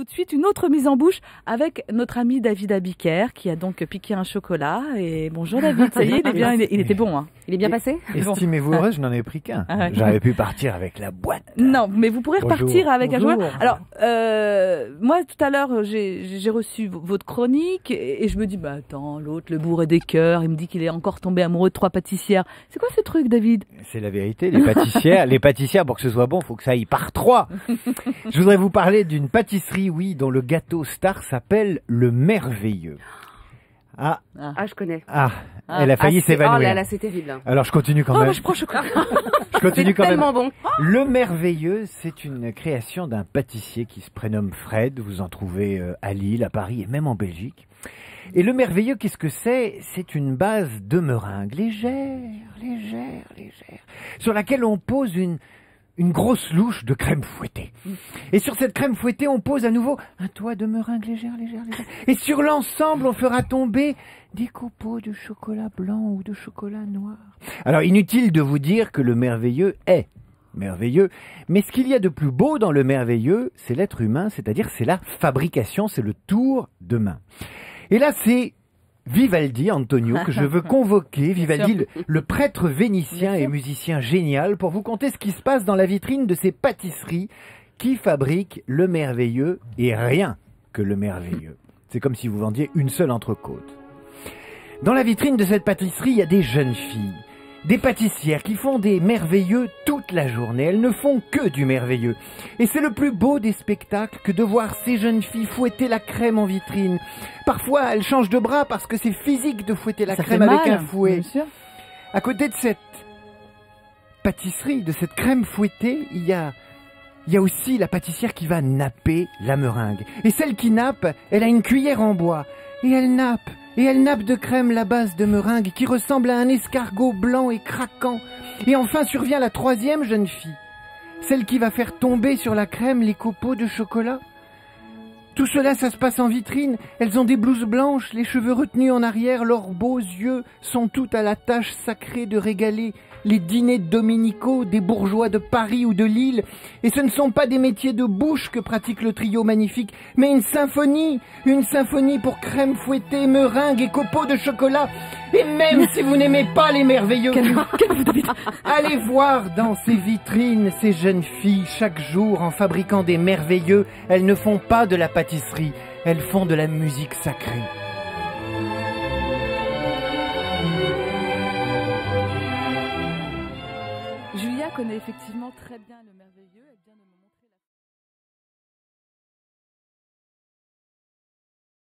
tout de suite une autre mise en bouche avec notre ami David Abiker qui a donc piqué un chocolat. Et bonjour David, ça y est, il est bien, il était bon. Hein. Il est bien passé. Estimez-vous heureuse, je n'en ai pris qu'un. J'aurais pu partir avec la boîte. Non, mais vous pourrez repartir avec un chocolat. Alors, moi tout à l'heure, j'ai reçu votre chronique et je me dis, bah attends, l'autre, le bourré des cœurs, il me dit qu'il est encore tombé amoureux de 3 pâtissières. C'est quoi ce truc, David? C'est la vérité, les pâtissières, pour que ce soit bon, faut que ça aille par 3. Je voudrais vous parler d'une pâtisserie, oui, dont le gâteau star s'appelle le Merveilleux. Ah, je connais. Elle a failli s'évanouir. Oh là là, c'est terrible. Alors je continue quand même. Moi, je prends chocolat. Je continue quand même. Tellement bon. Le Merveilleux, c'est une création d'un pâtissier qui se prénomme Fred. Vous en trouvez à Lille, à Paris et même en Belgique. Et le Merveilleux, qu'est-ce que c'est? C'est une base de meringue légère, sur laquelle on pose une grosse louche de crème fouettée. Et sur cette crème fouettée, on pose à nouveau un toit de meringue légère. Et sur l'ensemble, on fera tomber des copeaux de chocolat blanc ou de chocolat noir. Alors, inutile de vous dire que le Merveilleux est merveilleux, mais ce qu'il y a de plus beau dans le Merveilleux, c'est l'être humain, c'est-à-dire c'est la fabrication, c'est le tour de main. Et là, c'est Vivaldi, Antonio, que je veux convoquer. Vivaldi, le prêtre vénitien et musicien génial, pour vous conter ce qui se passe dans la vitrine de ces pâtisseries qui fabriquent le Merveilleux et rien que le Merveilleux. C'est comme si vous vendiez une seule entrecôte. Dans la vitrine de cette pâtisserie, il y a des jeunes filles, des pâtissières qui font des merveilleux toute la journée. Elles ne font que du merveilleux. Et c'est le plus beau des spectacles que de voir ces jeunes filles fouetter la crème en vitrine. Parfois, elles changent de bras parce que c'est physique de fouetter la crème avec un fouet. À côté de cette pâtisserie, de cette crème fouettée, il y a aussi la pâtissière qui va napper la meringue. Et celle qui nappe, elle a une cuillère en bois. Et elle nappe de crème la base de meringue qui ressemble à un escargot blanc et craquant. Et enfin survient la troisième jeune fille, celle qui va faire tomber sur la crème les copeaux de chocolat. Tout cela, ça se passe en vitrine. Elles ont des blouses blanches, les cheveux retenus en arrière, leurs beaux yeux sont tout à la tâche sacrée de régaler les dîners dominicaux des bourgeois de Paris ou de Lille. Et ce ne sont pas des métiers de bouche que pratique le trio magnifique, mais une symphonie pour crème fouettée, meringue et copeaux de chocolat. Et même si vous n'aimez pas les merveilleux, allez voir dans ces vitrines ces jeunes filles chaque jour en fabriquant des merveilleux. Elles ne font pas de la pâtisserie, elles font de la musique sacrée. Julia connaît effectivement très bien le Merveilleux. Elle vient de